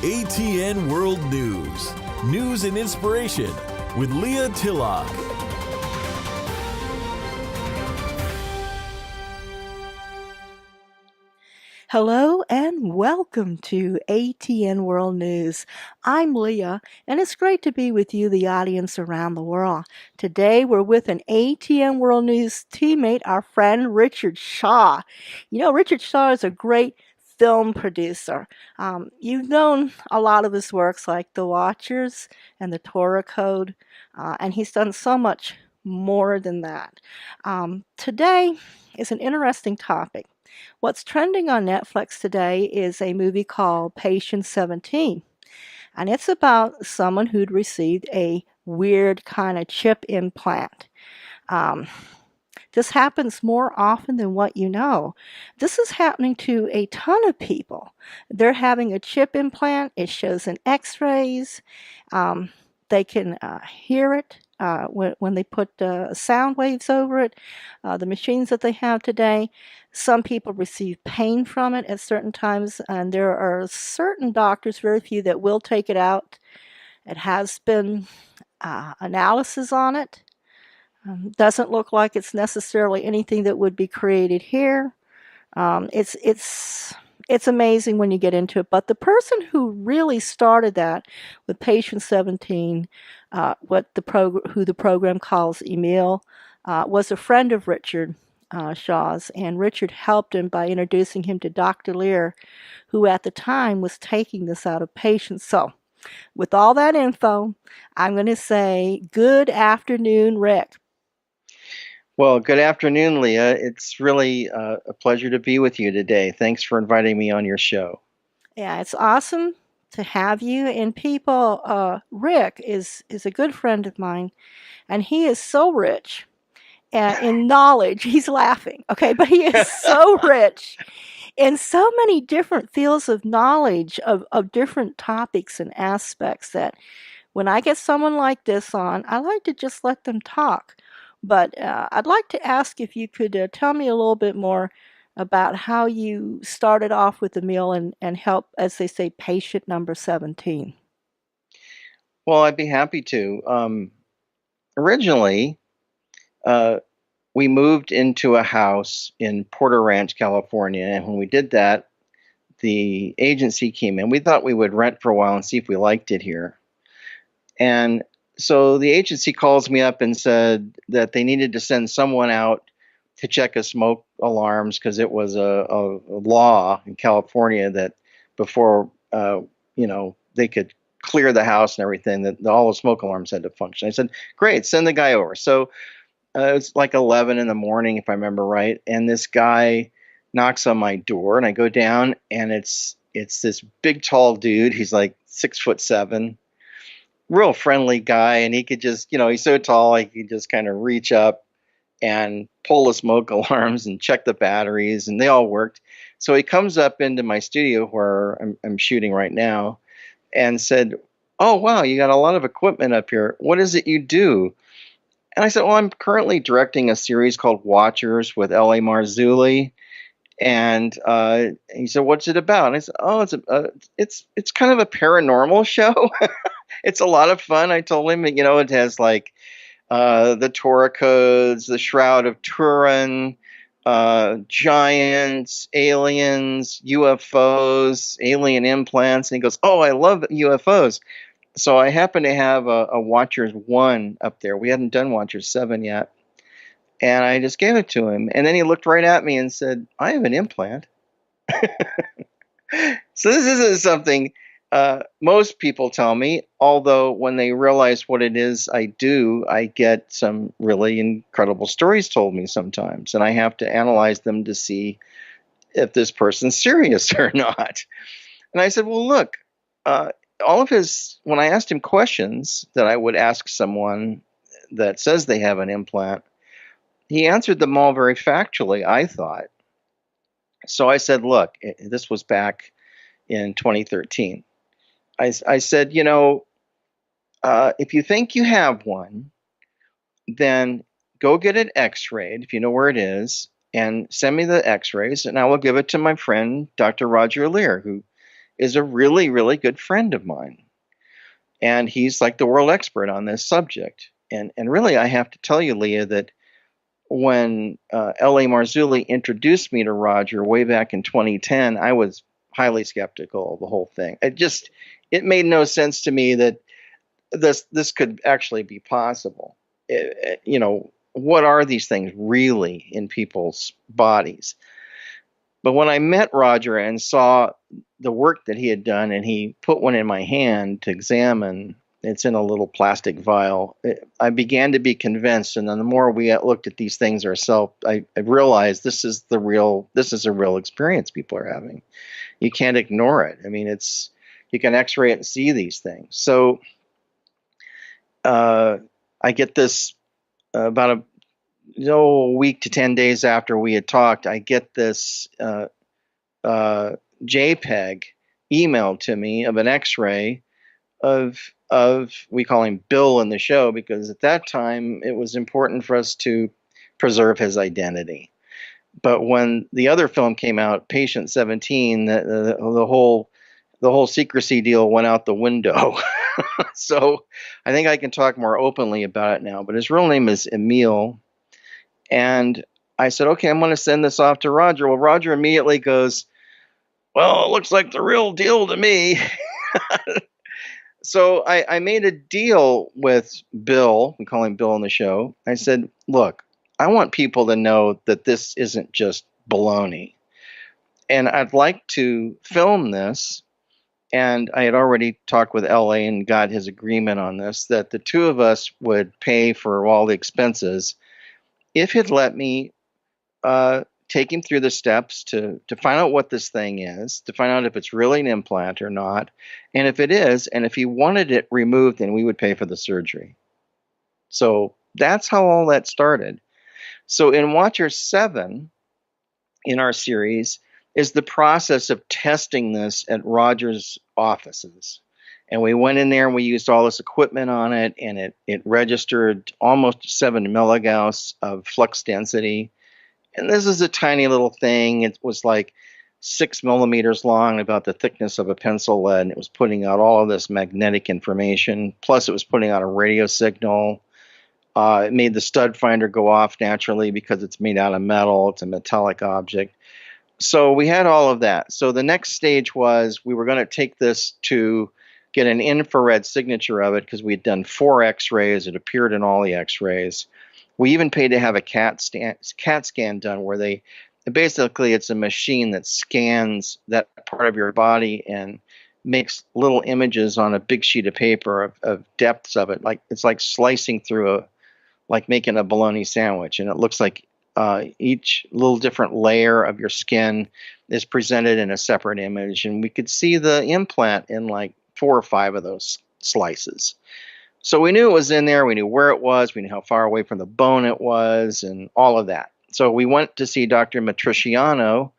ATN World News. News and inspiration with Leah Tillock. Hello and welcome to ATN World News. I'm Leah, and it's great to be with you, the audience around the world. Today we're with an ATN World News teammate, our friend Richard Shaw. You know, Richard Shaw is a great film producer. You've known a lot of his works like The Watchers and the Torah Code, and he's done so much more than that. Today is an interesting topic. What's trending on Netflix today is a movie called Patient 17, and it's about someone who'd received a weird kind of chip implant. Um, this happens more often than what you know. This is happening to a ton of people. They're having a chip implant. It shows in x-rays. They can hear it when they put sound waves over it. The machines that they have today, some people receive pain from it at certain times, and there are certain doctors, very few, that will take it out. It has been analysis on it. Doesn't look like it's necessarily anything that would be created here. It's amazing when you get into it. But the person who really started that with Patient 17, who the program calls Emil, was a friend of Richard Shaw's, and Richard helped him by introducing him to Dr. Lier, who at the time was taking this out of patients. So, with all that info, I'm going to say good afternoon, Rick. Well, good afternoon, Leah. It's really a pleasure to be with you today. Thanks for inviting me on your show. Yeah, it's awesome to have you. And people, Rick is a good friend of mine, and he is so rich in knowledge. He's laughing, okay, but he is so rich in so many different fields of knowledge of different topics and aspects that when I get someone like this on, I like to just let them talk. But I'd like to ask if you could tell me a little bit more about how you started off with the meal and help, as they say, patient number 17. Well, I'd be happy to. Originally, we moved into a house in Porter Ranch, California, and when we did that, the agency came in. We thought we would rent for a while and see if we liked it here. And so the agency calls me up and said that they needed to send someone out to check a smoke alarms because it was a law in California that before they could clear the house and everything, that all the smoke alarms had to function. I said, great, send the guy over. So it's like 11 in the morning, if I remember right, and this guy knocks on my door, and I go down, and it's this big, tall dude. He's like 6'7", real friendly guy, and he could just, he's so tall, he could just kind of reach up and pull the smoke alarms and check the batteries, and they all worked. So he comes up into my studio where I'm shooting right now and said, oh, wow, you got a lot of equipment up here. What is it you do? And I said, well, I'm currently directing a series called Watchers with L.A. Marzulli. And he said, what's it about? And I said, oh, it's kind of a paranormal show. It's a lot of fun. I told him, it has like the Torah codes, the Shroud of Turin, giants, aliens, UFOs, alien implants. And he goes, oh, I love UFOs. So I happen to have a Watchers 1 up there. We hadn't done Watchers 7 yet. And I just gave it to him. And then he looked right at me and said, I have an implant. So this isn't something most people tell me, although when they realize what it is I do, I get some really incredible stories told me sometimes. And I have to analyze them to see if this person's serious or not. And I said, well, look, when I asked him questions that I would ask someone that says they have an implant, he answered them all very factually, I thought. So I said, look, this was back in 2013. I said, if you think you have one, then go get it x-rayed, if you know where it is, and send me the x-rays, and I will give it to my friend, Dr. Roger Lier, who is a really, really good friend of mine. And he's like the world expert on this subject. And really, I have to tell you, Leah, that when L.A. Marzulli introduced me to Roger way back in 2010, I was highly skeptical of the whole thing. It made no sense to me that this could actually be possible. What are these things really in people's bodies? But when I met Roger and saw the work that he had done, and he put one in my hand to examine, it's in a little plastic vial, I began to be convinced. And then the more we looked at these things ourselves, I realized this is a real experience people are having. You can't ignore it. I mean, you can X-ray it and see these things. So I get this about a week to 10 days after we had talked. I get this JPEG emailed to me of an X-ray of we call him Bill in the show, because at that time it was important for us to preserve his identity. But when the other film came out, Patient 17, the whole secrecy deal went out the window. So I think I can talk more openly about it now. But his real name is Emil. And I said, okay, I'm going to send this off to Roger. Well, Roger immediately goes, well, it looks like the real deal to me. So I made a deal with Bill. We call him Bill on the show. I said, look, I want people to know that this isn't just baloney. And I'd like to film this. And I had already talked with LA and got his agreement on this, that the two of us would pay for all the expenses if he'd let me take him through the steps to find out what this thing is, to find out if it's really an implant or not. And if it is, and if he wanted it removed, then we would pay for the surgery. So that's how all that started. So in Watcher 7 in our series is the process of testing this at Roger's offices. And we went in there and we used all this equipment on it, and it registered almost 7 milligauss of flux density. And this is a tiny little thing. It was like 6 millimeters long, about the thickness of a pencil lead, and it was putting out all of this magnetic information. Plus, it was putting out a radio signal. It made the stud finder go off naturally because it's made out of metal. It's a metallic object. So we had all of that. So the next stage was we were going to take this to get an infrared signature of it, because we had done 4 X-rays. It appeared in all the X-rays. We even paid to have a CAT scan done, where basically it's a machine that scans that part of your body and makes little images on a big sheet of paper of depths of it. It's like slicing through like making a bologna sandwich, and it looks like each little different layer of your skin is presented in a separate image, and we could see the implant in like 4 or 5 of those slices. So we knew it was in there, we knew where it was, we knew how far away from the bone it was, and all of that. So we went to see Dr. Matriciano,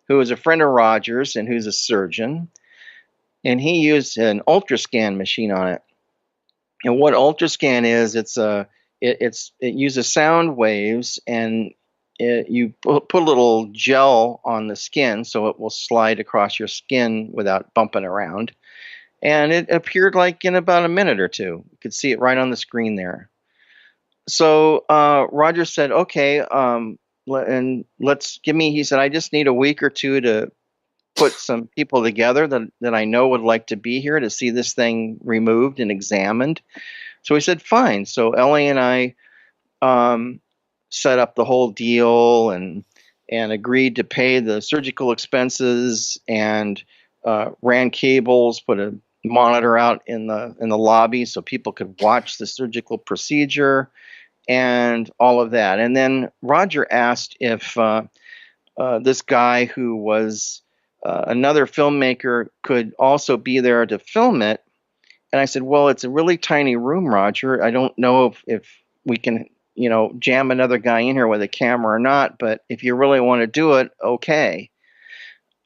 who is a friend of Roger's and who's a surgeon, and he used an ultrascan machine on it. And what ultrascan is, it uses sound waves, and you put a little gel on the skin so it will slide across your skin without bumping around. And it appeared like in about a minute or two. You could see it right on the screen there. So Roger said, okay, he said, I just need a week or two to put some people together that I know would like to be here to see this thing removed and examined. So he said, fine. So Ellie and I set up the whole deal and agreed to pay the surgical expenses, and ran cables, put a monitor out in the lobby so people could watch the surgical procedure and all of that. And then Roger asked if this guy who was another filmmaker could also be there to film it. And I said, well, it's a really tiny room, Roger. I don't know if we can, jam another guy in here with a camera or not, but if you really want to do it, okay.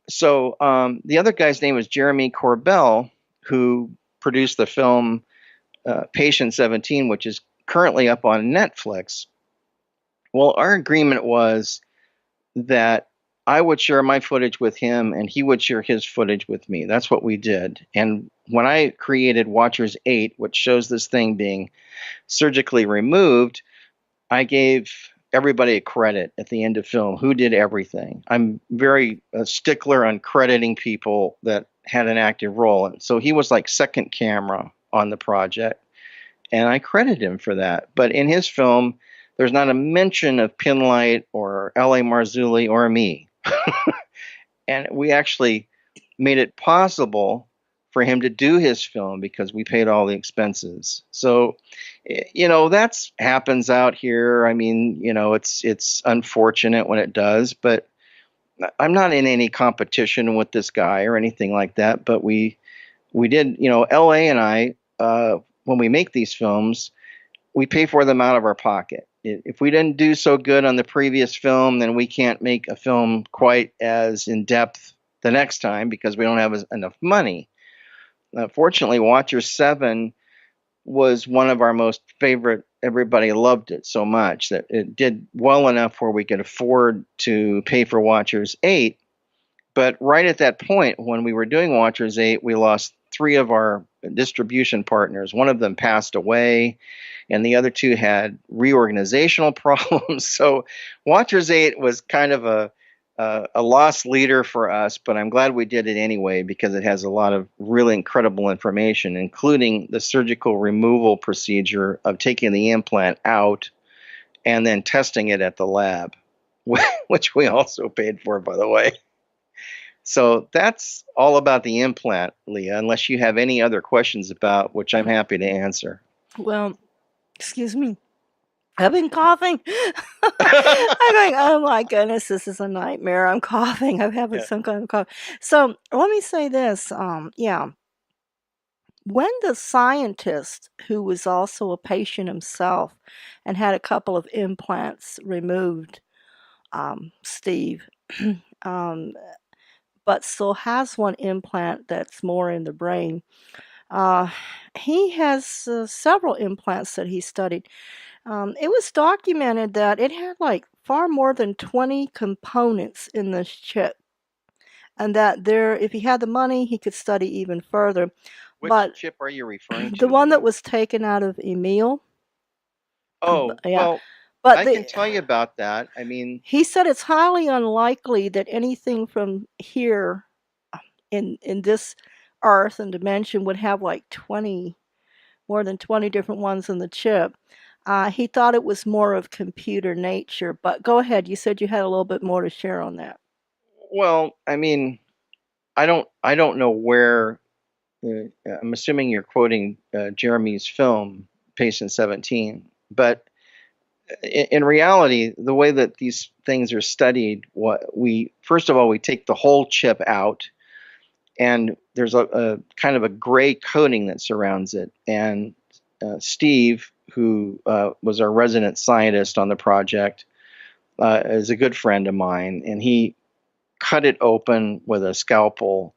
So the other guy's name was Jeremy Corbell, who produced the film Patient 17, which is currently up on Netflix. Well, our agreement was that I would share my footage with him, and he would share his footage with me. That's what we did. And when I created Watchers 8, which shows this thing being surgically removed, I gave everybody a credit at the end of film who did everything. I'm very stickler on crediting people that had an active role. And so he was like second camera on the project, and I credit him for that. But in his film, there's not a mention of Pinlight or L.A. Marzulli or me. And we actually made it possible for him to do his film because we paid all the expenses. So, that's happens out here. I mean, it's unfortunate when it does, but I'm not in any competition with this guy or anything like that. But we did, LA and I, when we make these films, we pay for them out of our pocket. If we didn't do so good on the previous film, then we can't make a film quite as in depth the next time because we don't have enough money. Fortunately, Watcher 7 was one of our most favorite. Everybody loved it so much that it did well enough where we could afford to pay for Watchers 8. But right at that point, when we were doing Watchers 8, we lost 3 of our distribution partners. One of them passed away, and the other 2 had reorganizational problems. So Watchers 8 was kind of a lost leader for us, but I'm glad we did it anyway because it has a lot of really incredible information, including the surgical removal procedure of taking the implant out and then testing it at the lab, which we also paid for, by the way. So that's all about the implant, Leah, unless you have any other questions about which I'm happy to answer. Well, excuse me. I've been coughing. I'm going, oh my goodness, this is a nightmare. I'm coughing. I'm having some kind of cough. So let me say this. When the scientist, who was also a patient himself and had a couple of implants removed, Steve, but still has one implant that's more in the brain, he has several implants that he studied. It was documented that it had like far more than 20 components in this chip, and that if he had the money, he could study even further. Which chip are you referring to? The one that was taken out of Emil. Oh, Yeah. well, But I can tell you about that. I mean, he said it's highly unlikely that anything from here in this earth and dimension would have like more than 20 different ones in the chip. He thought it was more of computer nature, but go ahead. You said you had a little bit more to share on that. well, I mean, I don't know where. I'm assuming you're quoting Jeremy's film, Patient 17, but in reality, the way that these things are studied, first of all, we take the whole chip out, and there's a kind of a gray coating that surrounds it. And Steve, who was our resident scientist on the project, is a good friend of mine, and he cut it open with a scalpel,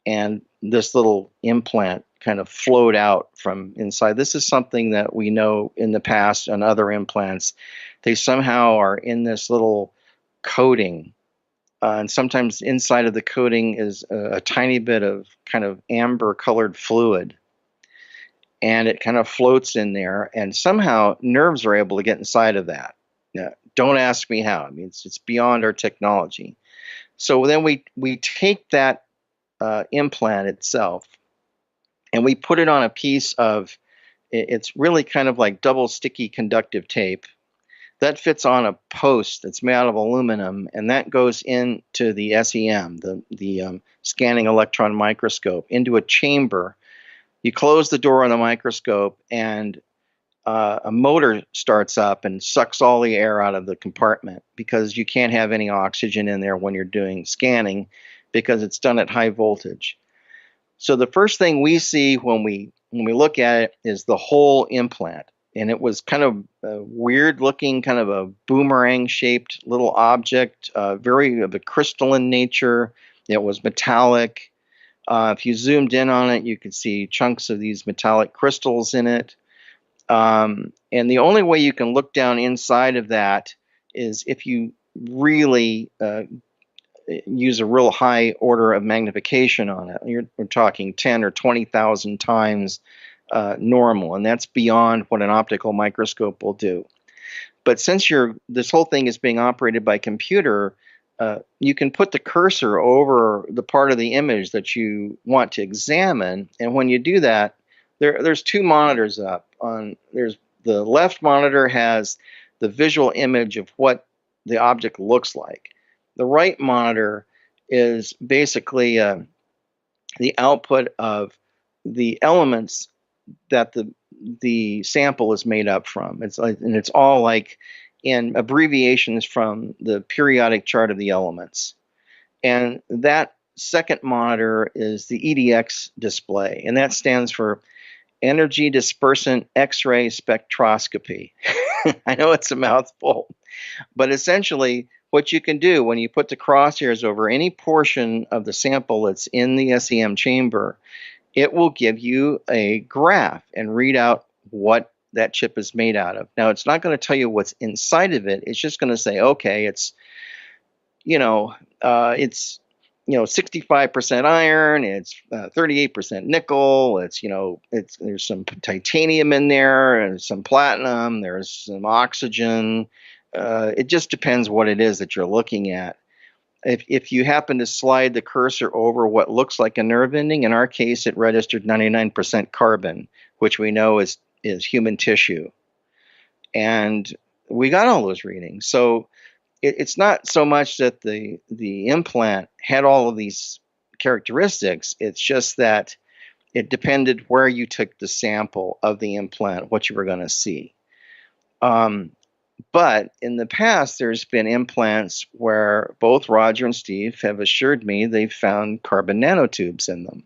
and this little implant kind of flowed out from inside. This is something that we know in the past on other implants. They somehow are in this little coating, and sometimes inside of the coating is a tiny bit of kind of amber colored fluid, and it kind of floats in there, and somehow nerves are able to get inside of that. Now, don't ask me how. I mean, it's beyond our technology. So then we take that implant itself, and we put it on a piece of, it's really kind of like double sticky conductive tape that fits on a post that's made out of aluminum, and that goes into the SEM, the scanning electron microscope, into a chamber. You close the door on the microscope, and a motor starts up and sucks all the air out of the compartment because you can't have any oxygen in there when you're doing scanning because it's done at high voltage. So the first thing we see when we look at it is the whole implant. And it was kind of a weird looking, kind of a boomerang shaped little object, very of a crystalline nature. It was metallic. If you zoomed in on it, you could see chunks of these metallic crystals in it. And the only way you can look down inside of that is if you really use a real high order of magnification on it. We're talking 10 or 20,000 times normal, and that's beyond what an optical microscope will do. But since this whole thing is being operated by computer, you can put the cursor over the part of the image that you want to examine, and when you do that, there's two monitors up. There's the left monitor has the visual image of what the object looks like. The right monitor is basically the output of the elements that the sample is made up from. It's all like in abbreviations from the periodic chart of the elements. And that second monitor is the EDX display, and that stands for Energy Dispersant X-ray Spectroscopy. I know it's a mouthful, but essentially what you can do when you put the crosshairs over any portion of the sample that's in the SEM chamber, it will give you a graph and read out what that chip is made out of. Now, it's not going to tell you what's inside of it. It's just going to say, okay, it's 65% iron, it's 38% nickel, there's some titanium in there, and some platinum, there's some oxygen. It just depends what it is that you're looking at. If you happen to slide the cursor over what looks like a nerve ending, in our case, it registered 99% carbon, which we know is human tissue. And we got all those readings. So it's not so much that the implant had all of these characteristics. It's just that it depended where you took the sample of the implant, what you were going to see. But in the past, there's been implants where both Roger and Steve have assured me they've found carbon nanotubes in them.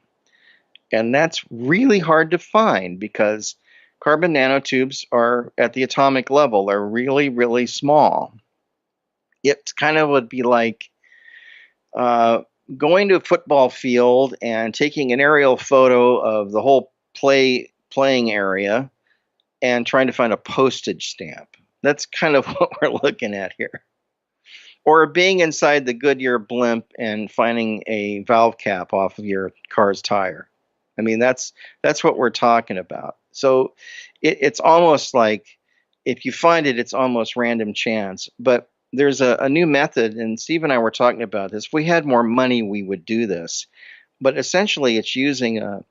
And that's really hard to find because carbon nanotubes are at the atomic level. They're really, really small. It kind of would be like going to a football field and taking an aerial photo of the whole playing area and trying to find a postage stamp. That's kind of what we're looking at here. Or being inside the Goodyear blimp and finding a valve cap off of your car's tire. I mean, that's what we're talking about. So it's almost like if you find it, it's almost random chance. But there's a new method, and Steve and I were talking about this. If we had more money, we would do this. But essentially, it's using a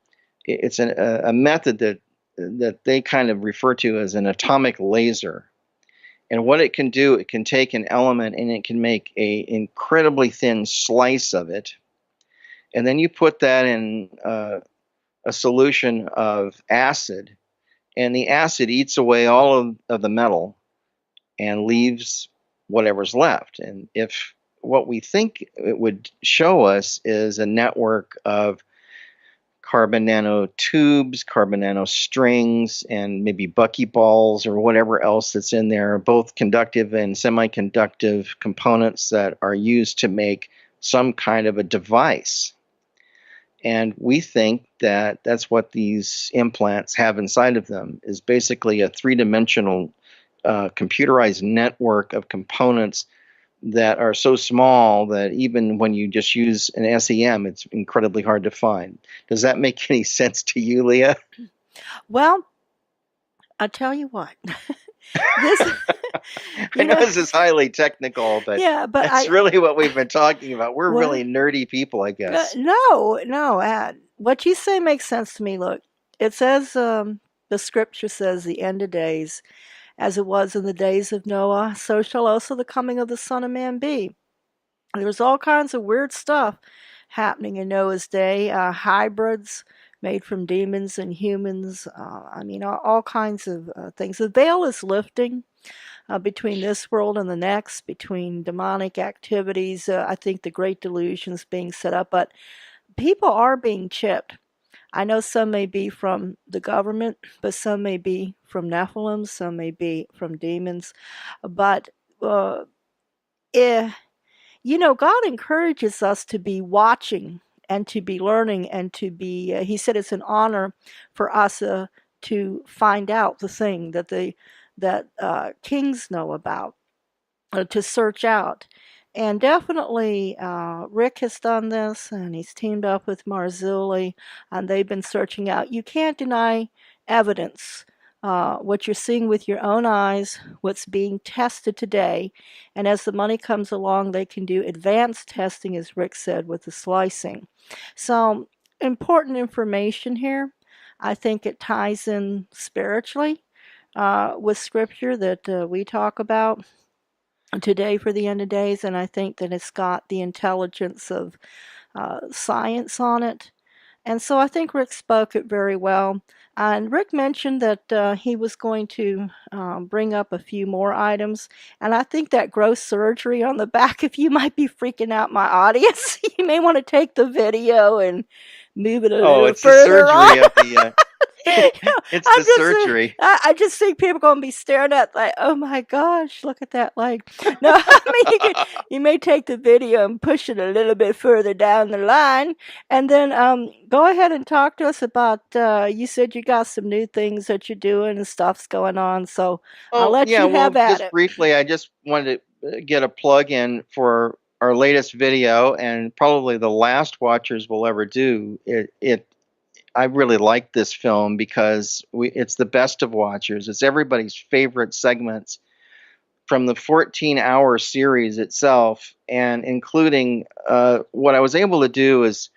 method that they kind of refer to as an atomic laser. And what it can do, it can take an element and it can make an incredibly thin slice of it. And then you put that in a solution of acid, and the acid eats away all of the metal and leaves whatever's left. And if what we think it would show us is a network of carbon nanotubes, carbon nanostrings, and maybe buckyballs or whatever else that's in there, both conductive and semiconductive components that are used to make some kind of a device. And we think that that's what these implants have inside of them, is basically a three-dimensional computerized network of components that are so small that even when you just use an SEM, it's incredibly hard to find. Does that make any sense to you, Leah? Well, I'll tell you what. This, I know this is highly technical, but yeah, but that's really what we've been talking about. We're really nerdy people, I guess. No. What you say makes sense to me. Look, it says, the scripture says, the end of days, as it was in the days of Noah, so shall also the coming of the Son of Man be. There's all kinds of weird stuff happening in Noah's day, hybrids made from demons and humans. All kinds of things. The veil is lifting between this world and the next, between demonic activities. I think the Great Delusion is being set up, but people are being chipped. I know some may be from the government, but some may be from Nephilim, some may be from demons. But, God encourages us to be watching and to be learning and to be, he said it's an honor for us to find out the thing that kings know about, to search out. And definitely, Rick has done this, and he's teamed up with Marzulli, and they've been searching out. You can't deny evidence. What you're seeing with your own eyes, what's being tested today, and as the money comes along, they can do advanced testing, as Rick said, with the slicing. So, important information here. I think it ties in spiritually with scripture that we talk about today for the end of days, and I think that it's got the intelligence of science on it. And so I think Rick spoke it very well. And Rick mentioned that he was going to bring up a few more items. And I think that gross surgery on the back of you might be freaking out my audience. You may want to take the video and move it a Oh, little it's the further surgery on. of the. It's I'm the just surgery. I just think people gonna be staring at like, oh my gosh, look at that leg. No, I mean you may take the video and push it a little bit further down the line, and then go ahead and talk to us about. You said you got some new things that you're doing and stuff's going on, so I'll Oh, let yeah. you have Well, at just it. briefly, I just wanted to get a plug in for our latest video, and probably the last watchers will ever do. I really like this film because it's the best of watchers. It's everybody's favorite segments from the 14-hour series itself, and including what I was able to do is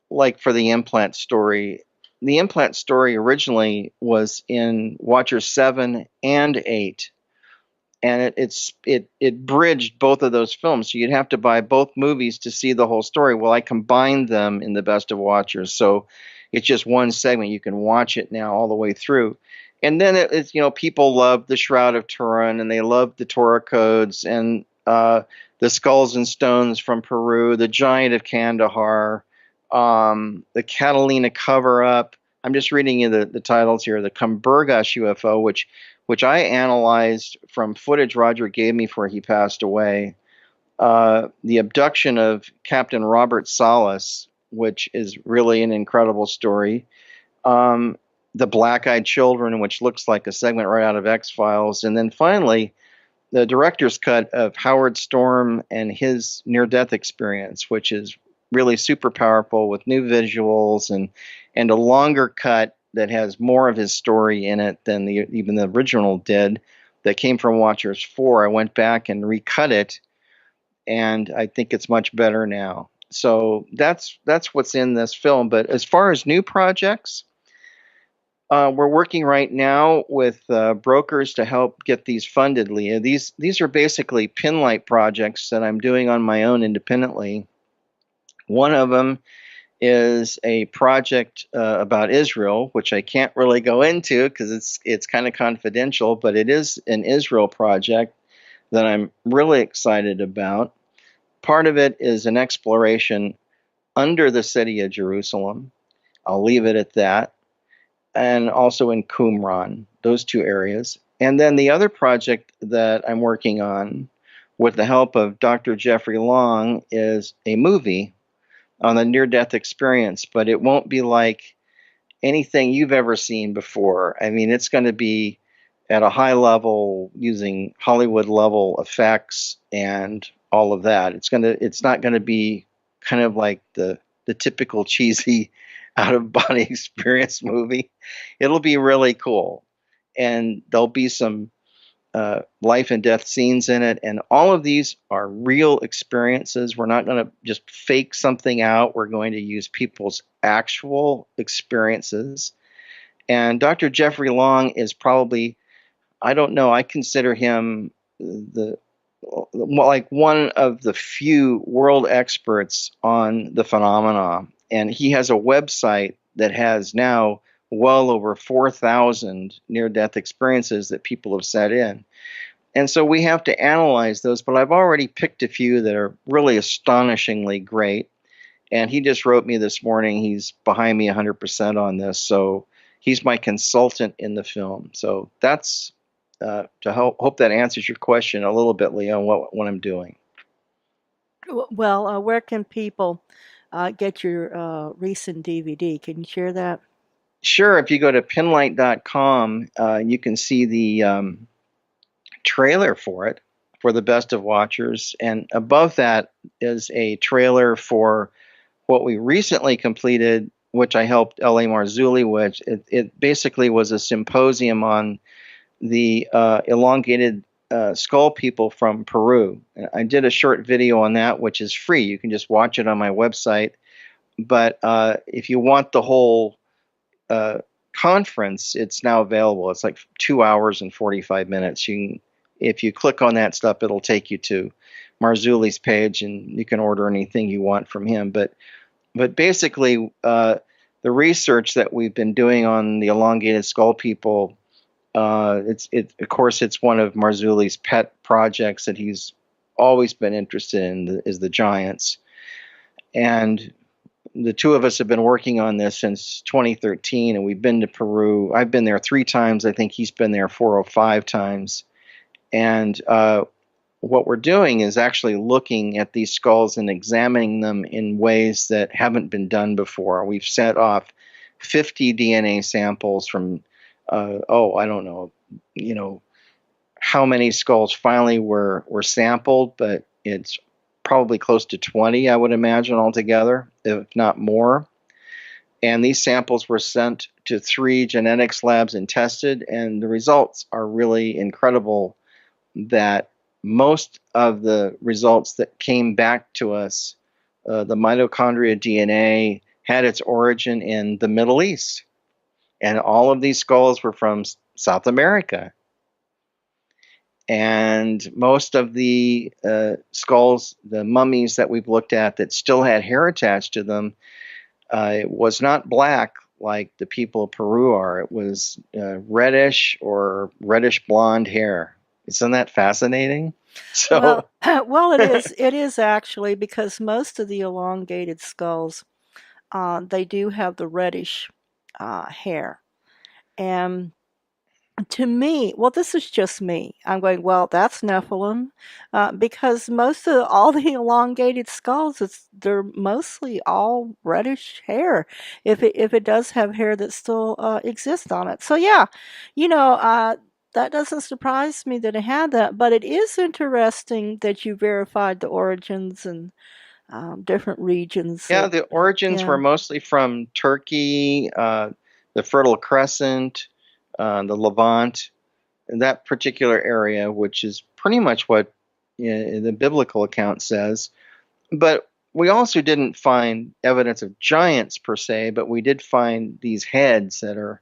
like for the implant story. The implant story originally was in Watchers 7 and 8, and it bridged both of those films. So you'd have to buy both movies to see the whole story. Well, I combined them in the Best of Watchers, so it's just one segment. You can watch it now all the way through. And then it's people love the Shroud of Turin, and they love the Torah codes, and the skulls and stones from Peru, the Giant of Kandahar, the Catalina cover up. I'm just reading you the titles here. The Cumbergas UFO, which I analyzed from footage Roger gave me before he passed away. The abduction of Captain Robert Salas, which is really an incredible story. The Black-Eyed Children, which looks like a segment right out of X-Files. And then finally, the director's cut of Howard Storm and his near-death experience, which is really super powerful with new visuals and a longer cut that has more of his story in it than even the original did, that came from Watchers 4. I went back and recut it, and I think it's much better now. So that's what's in this film. But as far as new projects, we're working right now with brokers to help get these funded, Leah. These are basically Pinlight projects that I'm doing on my own independently. One of them is a project about Israel, which I can't really go into because it's kind of confidential, but it is an Israel project that I'm really excited about. Part of it is an exploration under the city of Jerusalem. I'll leave it at that. And also in Qumran, those two areas. And then the other project that I'm working on with the help of Dr. Jeffrey Long is a movie on the near-death experience, but it won't be like anything you've ever seen before. I mean, it's going to be at a high level using Hollywood level effects and all of that. It's not going to be kind of like the typical cheesy out of body experience movie. It'll be really cool. And there'll be some life and death scenes in it. And all of these are real experiences. We're not going to just fake something out. We're going to use people's actual experiences. And Dr. Jeffrey Long is probably, I don't know, I consider him like one of the few world experts on the phenomena. And he has a website that has now well over 4,000 near-death experiences that people have sent in. And so we have to analyze those, but I've already picked a few that are really astonishingly great. And he just wrote me this morning. He's behind me 100% on this. So he's my consultant in the film. So that's to hope that answers your question a little bit, Leah, on what I'm doing. Well, where can people get your recent DVD? Can you share that? Sure. If you go to pinlight.com, you can see the trailer for it. for the best of watchers. And above that is a trailer for what we recently completed, which I helped L.A. Marzulli with. It basically was a symposium on the elongated skull people from Peru. I did a short video on that, which is free. You can just watch it on my website. But if you want the whole conference, it's now available. It's like 2 hours and 45 minutes. If you click on that stuff, it'll take you to Marzulli's page, and you can order anything you want from him. But basically, the research that we've been doing on the elongated skull people, of course, it's one of Marzulli's pet projects that he's always been interested in, is the giants. And the two of us have been working on this since 2013, and we've been to Peru. I've been there 3 times. I think he's been there 4 or 5 times. And what we're doing is actually looking at these skulls and examining them in ways that haven't been done before. We've sent off 50 DNA samples from, I don't know, how many skulls finally were sampled, but it's probably close to 20, I would imagine, altogether, if not more. And these samples were sent to 3 genetics labs and tested, and the results are really incredible. That most of the results that came back to us, the mitochondria DNA, had its origin in the Middle East. And all of these skulls were from South America. And most of the skulls, the mummies that we've looked at that still had hair attached to them, it was not black like the people of Peru are. It was reddish or reddish blonde hair. Isn't that fascinating? So, well, it is. It is actually, because most of the elongated skulls, they do have the reddish hair. And to me, well, this is just me. I'm going, well, that's Nephilim, because most of all the elongated skulls, they're mostly all reddish hair. If it does have hair that still exists on it, so yeah, that doesn't surprise me that it had that. But it is interesting that you verified the origins and different regions. yeah, the origins Yeah. were mostly from Turkey, the Fertile Crescent, the Levant, that particular area, which is pretty much what the biblical account says. But we also didn't find evidence of giants per se, but we did find these heads that are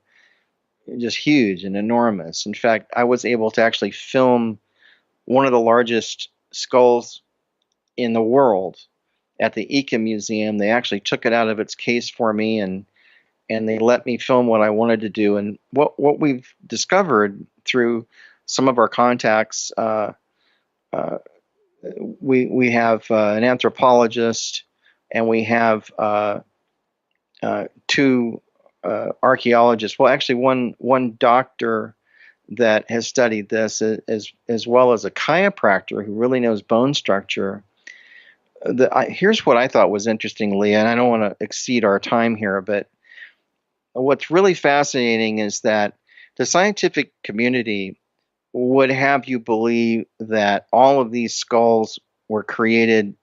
just huge and enormous. In fact, I was able to actually film one of the largest skulls in the world at the Ica Museum. They actually took it out of its case for me, and they let me film what I wanted to do. And what we've discovered through some of our contacts, we have an anthropologist, and we have 2 archaeologists. Well, actually, one doctor that has studied this, as well as a chiropractor who really knows bone structure. Here's what I thought was interesting, Leah, and I don't want to exceed our time here, but what's really fascinating is that the scientific community would have you believe that all of these skulls were created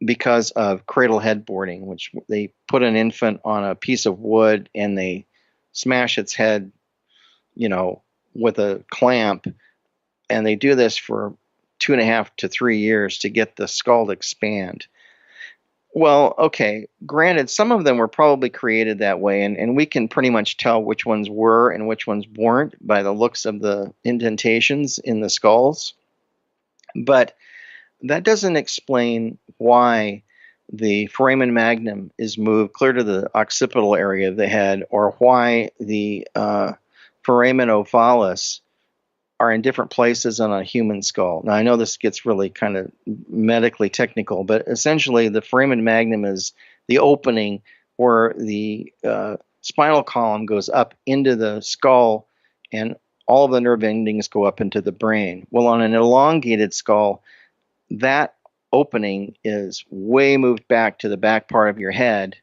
because of cradle headboarding, which they put an infant on a piece of wood and they smash its head, with a clamp. And they do this for 2.5 to 3 years to get the skull to expand. Well, okay, granted, some of them were probably created that way, and we can pretty much tell which ones were and which ones weren't by the looks of the indentations in the skulls. But that doesn't explain why the foramen magnum is moved clear to the occipital area of the head, or why the foramen ovalis are in different places on a human skull. Now, I know this gets really kind of medically technical, but essentially the foramen magnum is the opening where the spinal column goes up into the skull, and all of the nerve endings go up into the brain. Well, on an elongated skull, that opening is way moved back to the back part of your head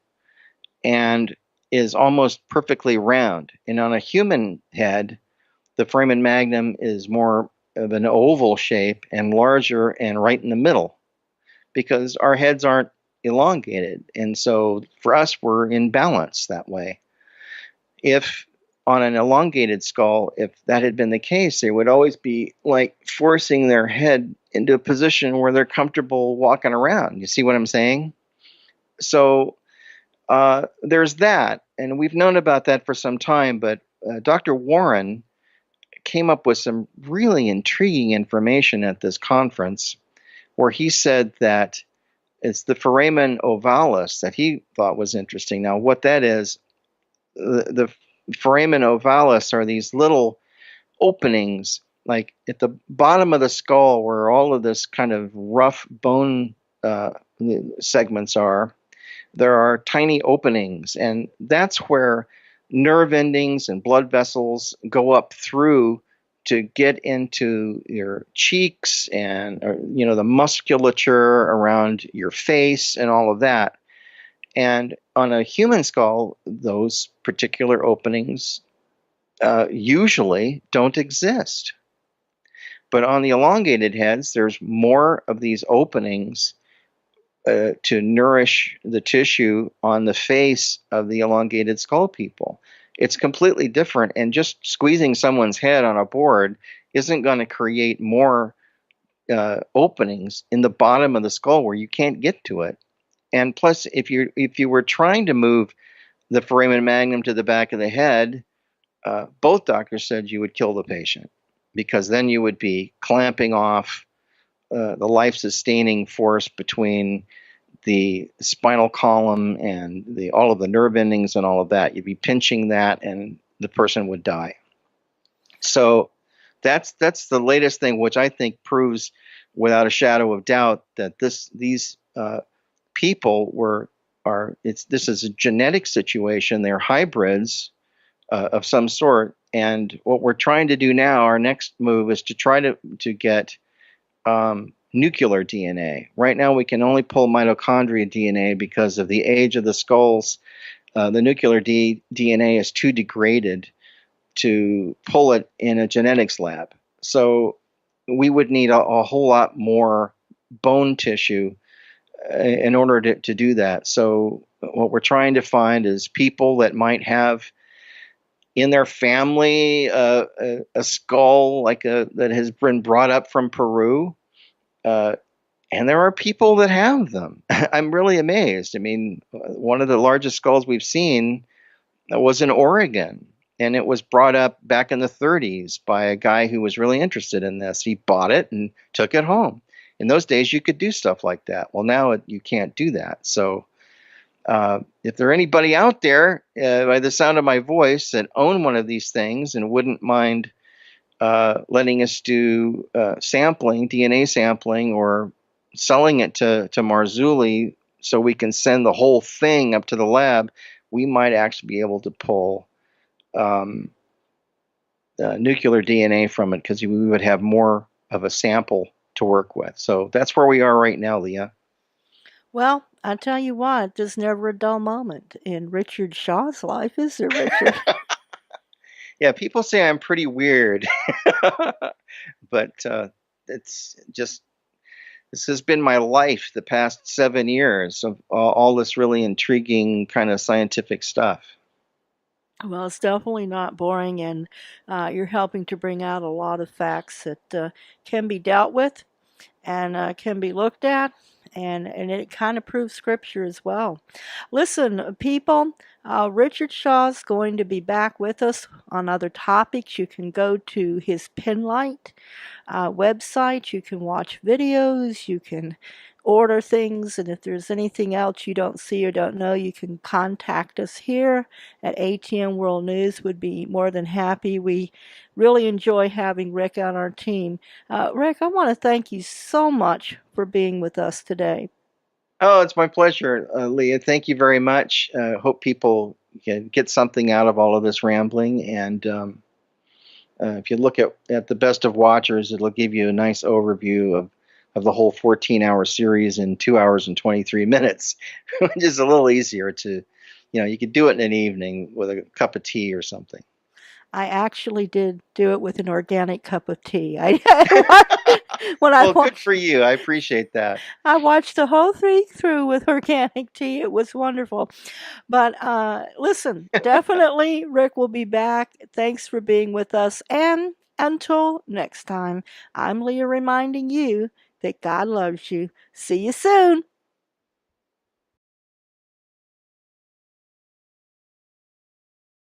and is almost perfectly round. And on a human head, the foramen magnum is more of an oval shape and larger and right in the middle, because our heads aren't elongated. And so for us, we're in balance that way. If on an elongated skull, if that had been the case, they would always be like forcing their head into a position where they're comfortable walking around. You see what I'm saying? So there's that. And we've known about that for some time, but Dr. Warren came up with some really intriguing information at this conference where he said that it's the foramen ovalis that he thought was interesting. Now, what that is, the foramen ovalis are these little openings, like at the bottom of the skull where all of this kind of rough bone segments are. There are tiny openings, and that's where nerve endings and blood vessels go up through to get into your cheeks and the musculature around your face and all of that. And on a human skull, those particular openings usually don't exist. But on the elongated heads, there's more of these openings to nourish the tissue on the face of the elongated skull people. It's completely different, and just squeezing someone's head on a board isn't going to create more openings in the bottom of the skull where you can't get to it. And plus, if you were trying to move the foramen magnum to the back of the head, both doctors said you would kill the patient, because then you would be clamping off the life-sustaining force between the spinal column and all of the nerve endings and all of that. You'd be pinching that, and the person would die. So that's the latest thing, which I think proves without a shadow of doubt that these people this is a genetic situation. They're hybrids of some sort. And what we're trying to do now, our next move, is to try to get nuclear DNA. Right now, we can only pull mitochondria DNA because of the age of the skulls. The nuclear DNA is too degraded to pull it in a genetics lab. So we would need a whole lot more bone tissue in order to do that. So what we're trying to find is people that might have in their family a skull that has been brought up from Peru. And there are people that have them. I'm really amazed. I mean, one of the largest skulls we've seen was in Oregon, and it was brought up back in the 30s by a guy who was really interested in this. He bought it and took it home. In those days, you could do stuff like that. Well, now you can't do that. So if there anybody out there, by the sound of my voice, that own one of these things and wouldn't mind letting us do sampling, DNA sampling, or selling it to Marzulli so we can send the whole thing up to the lab, we might actually be able to pull nuclear DNA from it, because we would have more of a sample to work with. So that's where we are right now, Leah. Well, I tell you what, there's never a dull moment in Richard Shaw's life, is there, Richard? Yeah, people say I'm pretty weird, but it's just, this has been my life the past 7 years of all this really intriguing kind of scientific stuff. Well, it's definitely not boring, and you're helping to bring out a lot of facts that can be dealt with and can be looked at, and it kind of proves scripture as well. Listen, people, Richard Shaw's going to be back with us on other topics. You can go to his Pinlight website. You can watch videos. You can order things, and if there's anything else you don't see or don't know, you can contact us here at ATN World News. Would be more than happy. We really enjoy having Rick on our team. Rick, I want to thank you so much for being with us today. Oh, it's my pleasure, Leah. Thank you very much. Hope people can get something out of all of this rambling. And if you look at the Best of Watchers, it'll give you a nice overview of the whole 14-hour series in 2 hours and 23 minutes, which is a little easier to, you could do it in an evening with a cup of tea or something. I actually did do it with an organic cup of tea. When I Well, good watched for you. I appreciate that. I watched the whole thing through with organic tea. It was wonderful. But listen, definitely Rick will be back. Thanks for being with us. And until next time, I'm Leah reminding you that God loves you. See you soon.